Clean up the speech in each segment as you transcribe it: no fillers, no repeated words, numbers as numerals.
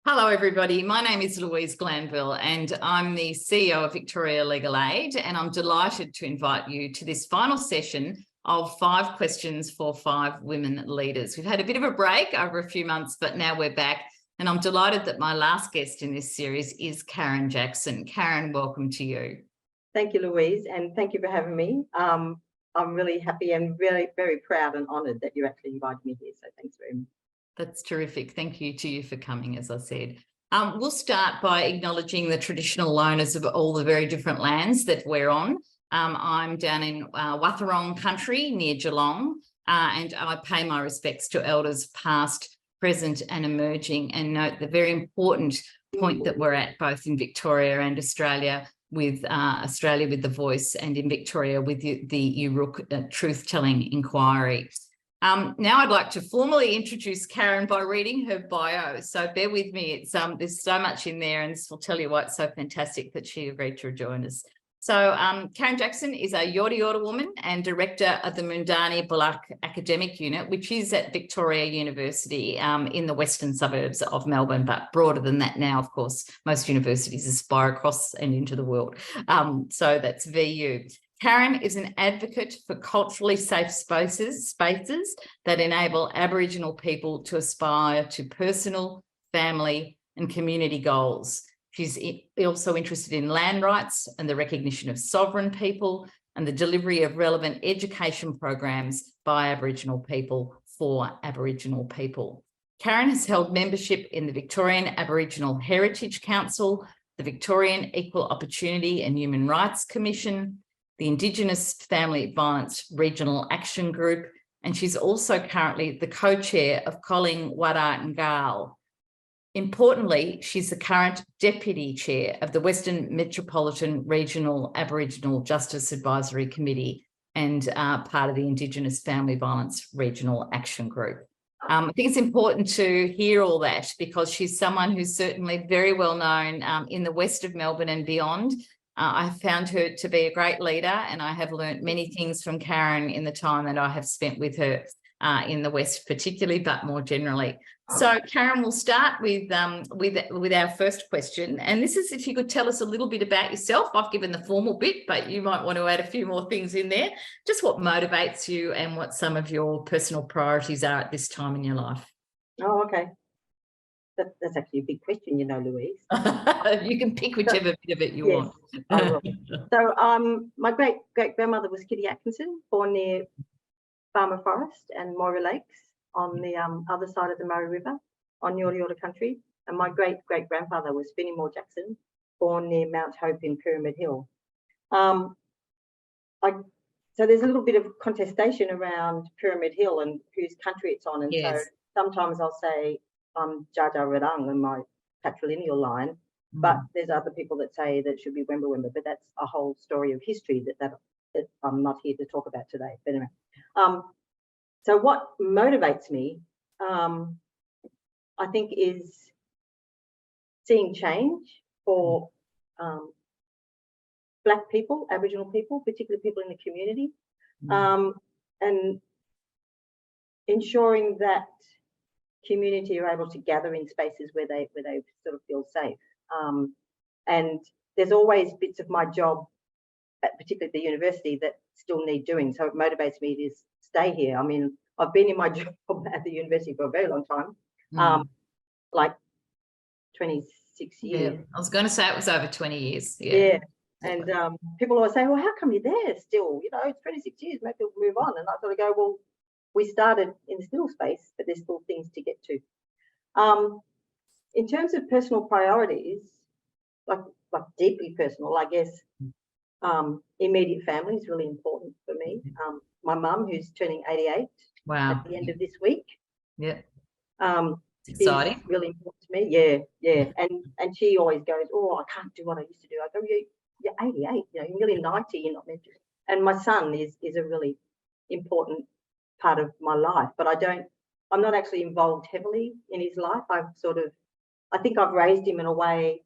Hello, everybody. My name is Louise Glanville and I'm the CEO of Victoria Legal Aid, and I'm delighted to invite you to this final session of 5 questions for 5 women leaders. We've had a bit of a break over a few months, but now we're back, and I'm delighted that my last guest in this series is Karen Jackson. Karen, welcome to you. Thank you, Louise, and thank you for having me. I'm really happy and very, very proud and honoured that you actually invited me here, so thanks very much. That's terrific. Thank you to you for coming, as I said. We'll start by acknowledging the traditional owners of all the very different lands that we're on. I'm down in Wathaurong country near Geelong, and I pay my respects to elders past, present and emerging, and note the very important point that we're at both in Victoria and Australia with the Voice, and in Victoria with the Uruk Truth-Telling Inquiry. Now I'd like to formally introduce Karen by reading her bio. So bear with me. It's there's so much in there, and this will tell you why it's so fantastic that she agreed to join us. So Karen Jackson is a Yorta Yorta woman and director of the Moondani Balluk Academic Unit, which is at Victoria University in the western suburbs of Melbourne, but broader than that now, of course. Most universities aspire across and into the world. So that's VU. Karen is an advocate for culturally safe spaces that enable Aboriginal people to aspire to personal, family and community goals. She's also interested in land rights and the recognition of sovereign people and the delivery of relevant education programs by Aboriginal people for Aboriginal people. Karen has held membership in the Victorian Aboriginal Heritage Council, the Victorian Equal Opportunity and Human Rights Commission, the Indigenous Family Violence Regional Action Group, and she's also currently the co-chair of Calling Wada Ngal. Importantly, she's the current deputy chair of the Western Metropolitan Regional Aboriginal Justice Advisory Committee and part of the Indigenous Family Violence Regional Action Group. I think it's important to hear all that because she's someone who's certainly very well known in the west of Melbourne and beyond. I found her to be a great leader, and I have learnt many things from Karen in the time that I have spent with her in the West particularly, but more generally. So Karen, we'll start with our first question, and this is if you could tell us a little bit about yourself. I've given the formal bit, but you might want to add a few more things in there. Just what motivates you and what some of your personal priorities are at this time in your life. Oh, okay. That's actually a big question, you know, Louise. You can pick whichever bit of it you want. I will. So my great-grandmother was Kitty Atkinson, born near Farmer Forest and Moira Lakes on the other side of the Murray River on Yorta Yorta country. And my great-great-grandfather was Fenimore Jackson, born near Mount Hope in Pyramid Hill. So there's a little bit of contestation around Pyramid Hill and whose country it's on. And yes. So sometimes I'll say Jaja Redang in my patrilineal line, but there's other people that say that it should be Wemba Wemba, but that's a whole story of history that I'm not here to talk about today. But anyway, so what motivates me, I think, is seeing change for Black people, Aboriginal people, particularly people in the community, and ensuring that community are able to gather in spaces where they sort of feel safe. And there's always bits of my job, particularly at the university, that still need doing. So it motivates me to stay here. I mean, I've been in my job at the university for a very long time, like 26 years. Yeah. I was going to say it was over 20 years. Yeah. And people always say, well, how come you're there still? You know, it's 26 years, maybe we'll move on. And I sort of go, well, we started in the still space, but there's still things to get to. In terms of personal priorities, like deeply personal, I guess, immediate family is really important for me. My mum, who's turning 88 at the end of this week. Yeah. It's exciting. Really important to me. Yeah. And she always goes, oh, I can't do what I used to do. I go, you're 88, you know, you're nearly 90, you're not meant to. And my son is a really important part of my life, but I'm not actually involved heavily in his life. I think I've raised him in a way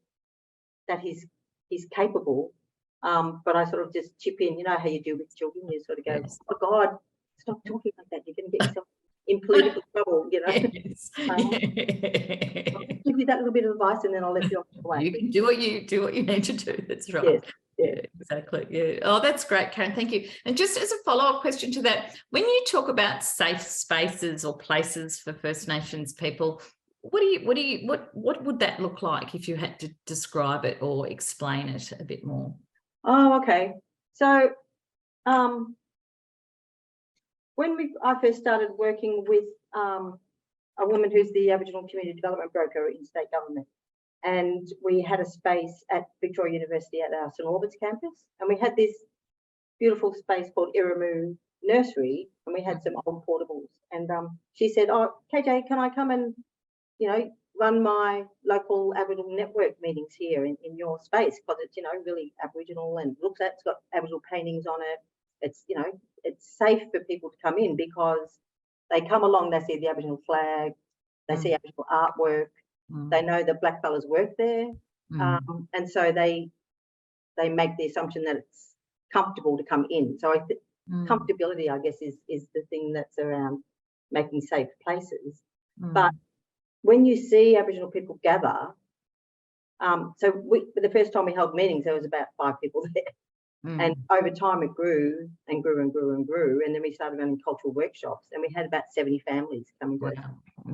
that he's capable, but I sort of just chip in. You know how you do with children, you sort of go, yes. Oh God, stop talking like that, you're going to get yourself in political trouble, you know. Yes. Give give you that little bit of advice, and then I'll let you off the way. You can do what you need to do. That's right. Yes. Yeah, exactly. Yeah. Oh, that's great, Karen. Thank you. And just as a follow-up question to that, when you talk about safe spaces or places for First Nations people, what would that look like if you had to describe it or explain it a bit more? Oh, okay. So when I first started working with a woman who's the Aboriginal Community Development Broker in state government, and we had a space at Victoria University at our St Albans campus, and we had this beautiful space called Iramu Nursery, and we had some old portables. And she said, "Oh, KJ, can I come and, you know, run my local Aboriginal network meetings here in your space, because it's, you know, really Aboriginal and looks at, it's got Aboriginal paintings on it. It's, you know, it's safe for people to come in because they come along, they see the Aboriginal flag, they see Aboriginal artwork, they know the blackfellas work there, and so they make the assumption that it's comfortable to come in. So comfortability, I guess, is the thing that's around making safe places. But when you see Aboriginal people gather, so for the first time we held meetings, there was about 5 people there. And over time it grew and grew and grew and grew. And then we started running cultural workshops, and we had about 70 families coming to us.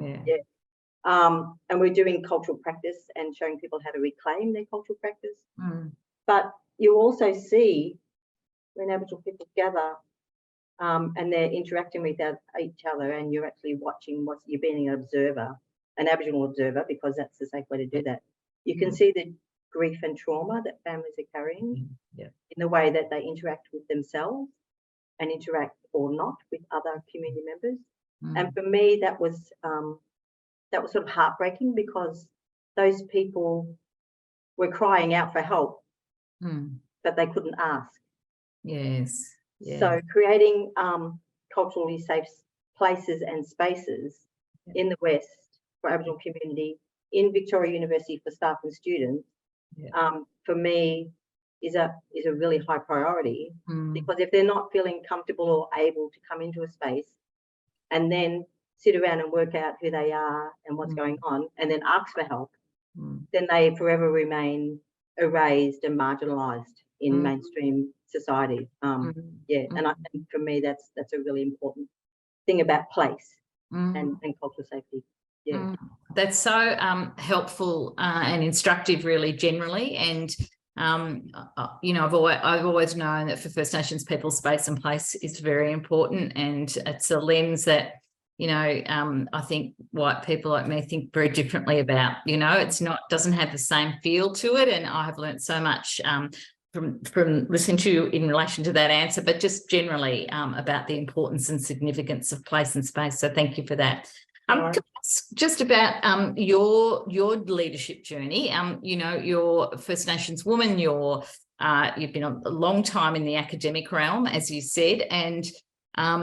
Yeah. And we're doing cultural practice and showing people how to reclaim their cultural practice. But you also see when Aboriginal people gather and they're interacting with each other, and you're actually watching you're being an observer, an Aboriginal observer, because that's the safe way to do that. You can see the grief and trauma that families are carrying in the way that they interact with themselves and interact or not with other community members. And for me, that was sort of heartbreaking, because those people were crying out for help, but they couldn't ask. Yes. Yeah. So creating culturally safe places and spaces in the West for Aboriginal community in Victoria University for staff and students, for me, is a really high priority, because if they're not feeling comfortable or able to come into a space and then sit around and work out who they are and what's going on, and then ask for help, then they forever remain erased and marginalised in mainstream society. And I think for me that's a really important thing about place and cultural safety. That's so helpful and instructive, really, generally. And you know, I've always known that for First Nations people, space and place is very important, and it's a lens that, you know, I think white people like me think very differently about. You know, it's doesn't have the same feel to it, and I have learned so much from listening to you in relation to that answer, but just generally about the importance and significance of place and space. So thank you for that. Just about your leadership journey. You know, you're a First Nations woman. You've been a long time in the academic realm, as you said, and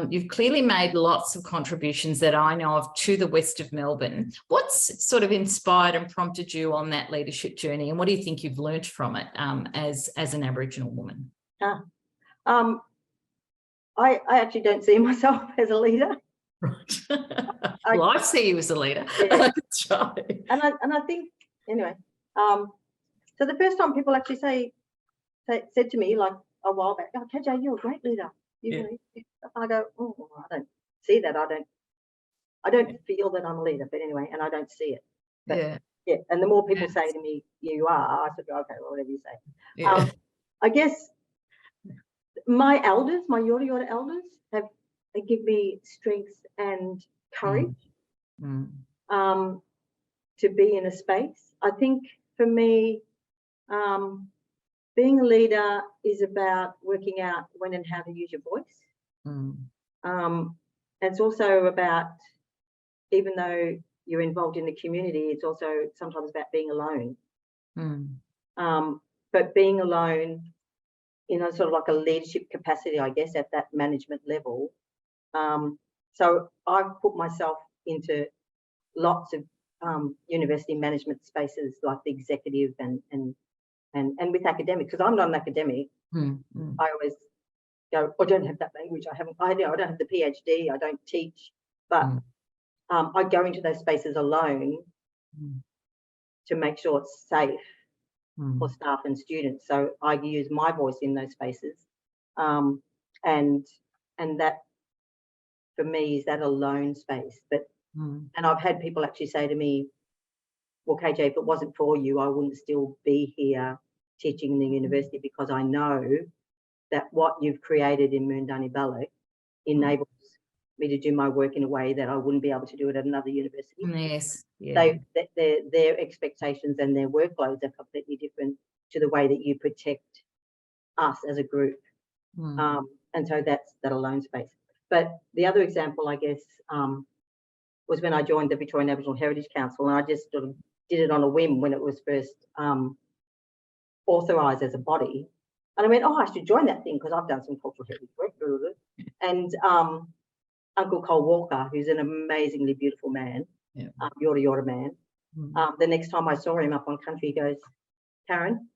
you've clearly made lots of contributions that I know of to the west of Melbourne. What's sort of inspired and prompted you on that leadership journey, and what do you think you've learnt from it as an Aboriginal woman? I actually don't see myself as a leader. Right. Well, I see you as a leader. That's right. And I think, anyway, so the first time people actually said to me, like a while back, "Oh, KJ, you're a great leader." I go, "Oh, I don't see that. I don't feel that I'm a leader." But anyway, and I don't see it. But, and the more people say to me, "You are," I said, "Okay, well, whatever you say." I guess my elders, my Yorta Yorta elders, they give me strength and courage to be in a space. I think for me, being a leader is about working out when and how to use your voice. It's also about, even though you're involved in the community, it's also sometimes about being alone. But being alone in a sort of like a leadership capacity, I guess, at that management level. So I've put myself into lots of university management spaces, like the executive and with academics, because I'm not an academic. I always go, I don't have that language. I don't have the PhD. I don't teach, but I go into those spaces alone to make sure it's safe for staff and students. So I use my voice in those spaces. And that for me is that alone space. But and I've had people actually say to me, well, KJ, if it wasn't for you, I wouldn't still be here teaching in the university, because I know that what you've created in Moondani Balluk enables me to do my work in a way that I wouldn't be able to do it at another university. Yes. Yeah. Their expectations and their workloads are completely different to the way that you protect us as a group. And so that's that alone space. But the other example, I guess, was when I joined the Victorian Aboriginal Heritage Council, and I just sort of did it on a whim when it was first authorised as a body. And I went, oh, I should join that thing because I've done some cultural heritage work. And Uncle Cole Walker, who's an amazingly beautiful man, Yorta Yorta man, the next time I saw him up on country, he goes, Karen,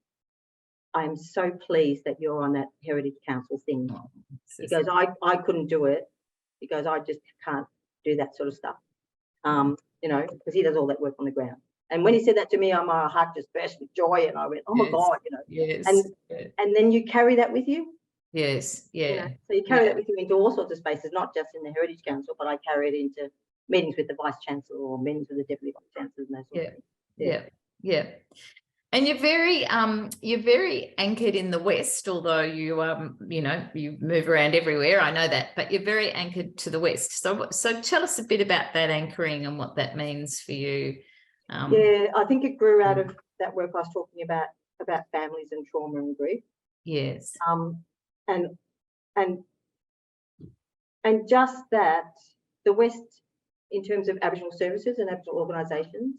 I am so pleased that you're on that Heritage Council thing. He goes, I couldn't do it. He goes, I just can't do that sort of stuff, you know, because he does all that work on the ground. And when he said that to me, my heart just burst with joy, and I went, oh my God, you know. Yes. And then you carry that with you. Yes. Yeah. You know? So you carry that with you into all sorts of spaces, not just in the Heritage Council, but I carry it into meetings with the Vice Chancellor or meetings with the Deputy Vice Chancellors and those sort of things. Yeah. And you're very anchored in the West, although you you know, you move around everywhere. I know that, but you're very anchored to the West. So tell us a bit about that anchoring and what that means for you. Yeah, I think it grew out of that work I was talking about families and trauma and grief. Yes. And just that the West, in terms of Aboriginal services and Aboriginal organisations,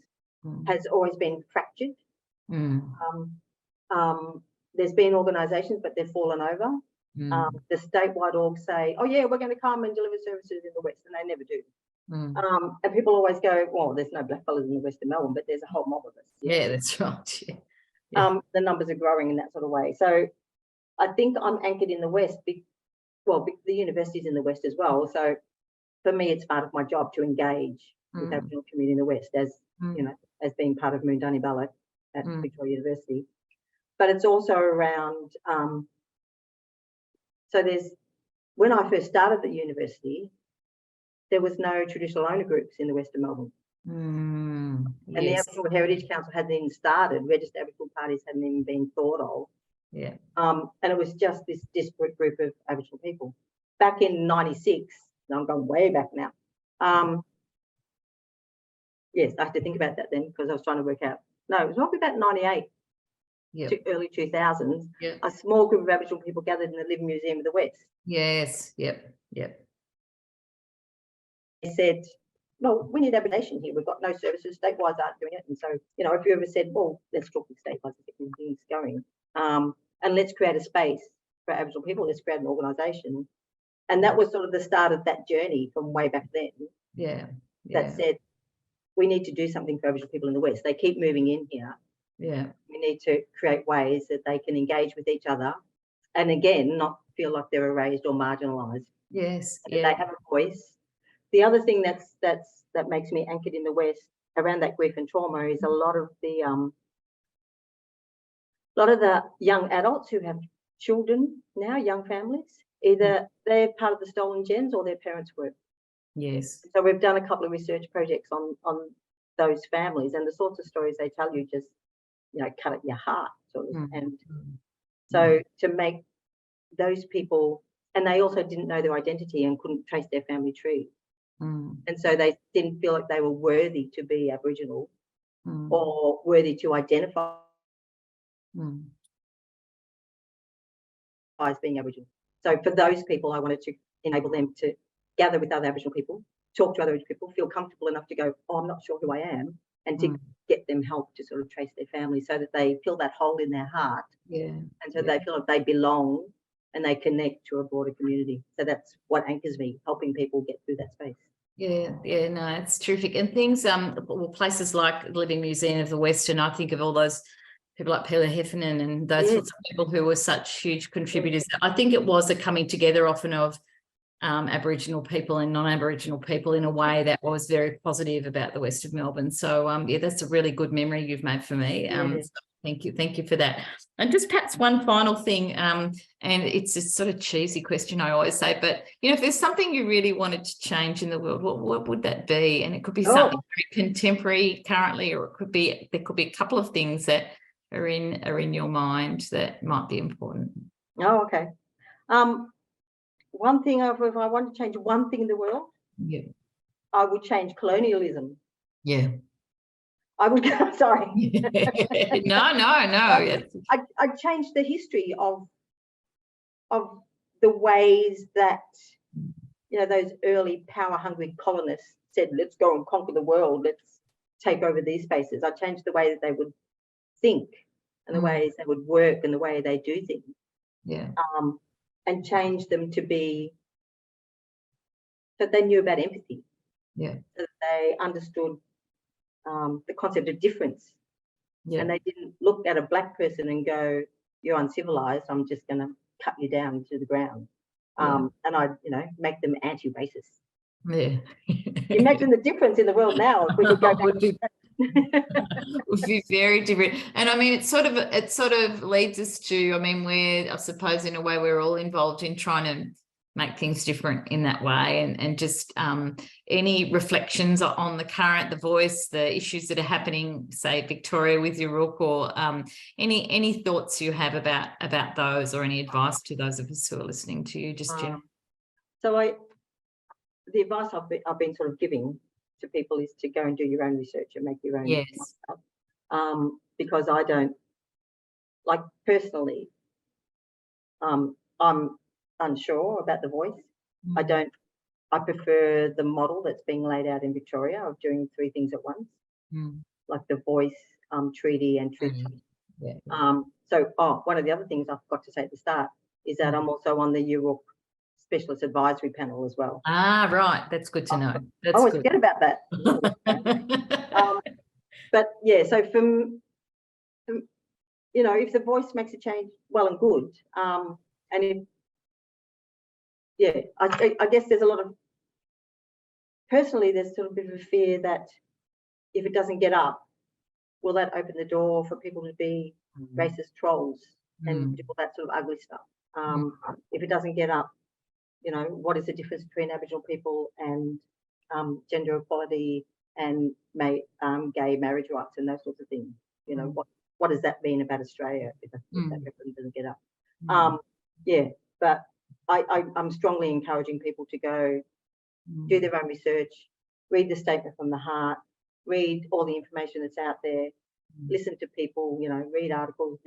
has always been fractured. There's been organisations, but they've fallen over. The statewide orgs say, oh yeah, we're going to come and deliver services in the West, and they never do. And people always go, well, there's no blackfellas in the West of Melbourne, but there's a whole mob of us. Yeah, that's right. The numbers are growing in that sort of way. So I think I'm anchored in the West. The university's in the West as well. So for me, it's part of my job to engage with Aboriginal community in the West, as you know, as being part of Moondani Balluk at Victoria University. But it's also around. So when I first started the university, there was no traditional owner groups in the West of Melbourne. And the Aboriginal Heritage Council hadn't even started. Registered Aboriginal parties hadn't even been thought of. Yeah. And it was just this disparate group of Aboriginal people. Back in '96, I'm going way back now. Yes, I have to think about that then, because I was trying to work out. No, it was probably about '98 to early 2000s. A small group of Aboriginal people gathered in the Living Museum of the West. Yes. They said, well, we need abrogation here. We've got no services. Statewide aren't doing it. And so, you know, if you ever said, well, let's talk to statewide to get things going, and let's create a space for Aboriginal people. Let's create an organisation. And that was sort of the start of that journey from way back then. That said, we need to do something for Aboriginal people in the West. They keep moving in here. We need to create ways that they can engage with each other, and again, not feel like they're erased or marginalised. They have a voice. The other thing that makes me anchored in the West around that grief and trauma is a lot of the young adults who have children now, young families, either they're part of the stolen gens or their parents were. So we've done a couple of research projects on those families, and the sorts of stories they tell you just, you know, cut at your heart sort of. And so to make those people, and they also didn't know their identity and couldn't trace their family tree. And so they didn't feel like they were worthy to be Aboriginal or worthy to identify as being Aboriginal. So for those people, I wanted to enable them to gather with other Aboriginal people, talk to other Aboriginal people, feel comfortable enough to go, oh, I'm not sure who I am, and to get them help to sort of trace their family, so that they fill that hole in their heart. And so they feel like they belong and they connect to a broader community. So that's what anchors me, helping people get through that space. No, it's terrific. And things, places like the Living Museum of the West, and I think of all those people like Peter Heffernan and those sorts of people who were such huge contributors. I think it was a coming together often of Aboriginal people and non-Aboriginal people in a way that was very positive about the west of Melbourne. So yeah, that's a really good memory you've made for me. So thank you for that. And just perhaps one final thing, and it's a sort of cheesy question I always say, but if there's something you really wanted to change in the world, what would that be? And it could be something very contemporary currently, or there could be a couple of things that are in your mind that might be important. Oh, okay. One thing, if I want to change one thing in the world, I would change colonialism. Yeah. I would, sorry. No. I'd change the history of the ways that, those early power-hungry colonists said, let's go and conquer the world, let's take over these spaces. I'd change the way that they would think and the ways they would work and the way they do things. Yeah. And change them to be, that they knew about empathy. Yeah. That they understood the concept of difference. Yeah. And they didn't look at a black person and go, you're uncivilized, I'm just going to cut you down to the ground. And I'd, make them anti-racist. Yeah. Imagine the difference in the world now if we could go back. Would be very different. And I mean, it sort of leads us to, I suppose in a way we're all involved in trying to make things different in that way, and just any reflections on the Voice, the issues that are happening, say Victoria with your Rook, or any thoughts you have about those, or any advice to those of us who are listening to you, just generally. So the advice I've been sort of giving to people is to go and do your own research and make your own stuff. Because I don't, like, personally, I'm unsure about the Voice. I prefer the model that's being laid out in Victoria of doing 3 things at once, like the Voice, treaty and truth. So one of the other things I forgot to say at the start is that I'm also on the Europe Specialist Advisory Panel as well. Right, that's good to know. I always forget about that. But yeah, so from if the Voice makes a change, well and good. And I guess there's a lot of, personally, there's sort of a bit of a fear that if it doesn't get up, will that open the door for people to be racist trolls and do all that sort of ugly stuff? If it doesn't get up, what is the difference between Aboriginal people and gender equality and gay marriage rights and those sorts of things? What does that mean about Australia if that referendum doesn't get up? But I'm strongly encouraging people to go do their own research, read the statement from the heart, read all the information that's out there, listen to people, read articles,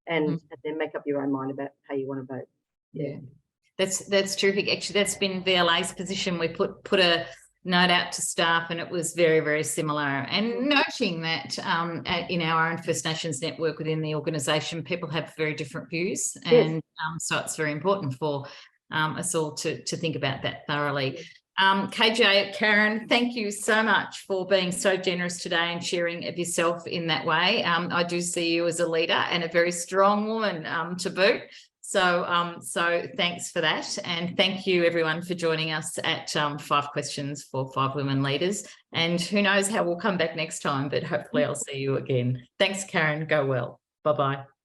and then make up your own mind about how you want to vote. Yeah. That's terrific. Actually, that's been VLA's position. We put a note out to staff, and it was very, very similar. And noting that in our own First Nations network within the organisation, people have very different views, and so it's very important for us all to think about that thoroughly. KJ, Karen, thank you so much for being so generous today and sharing of yourself in that way. I do see you as a leader and a very strong woman to boot. So thanks for that. And thank you everyone for joining us at 5 Questions for 5 Women Leaders. And who knows how we'll come back next time, but hopefully I'll see you again. Thanks, Karen. Go well. Bye-bye.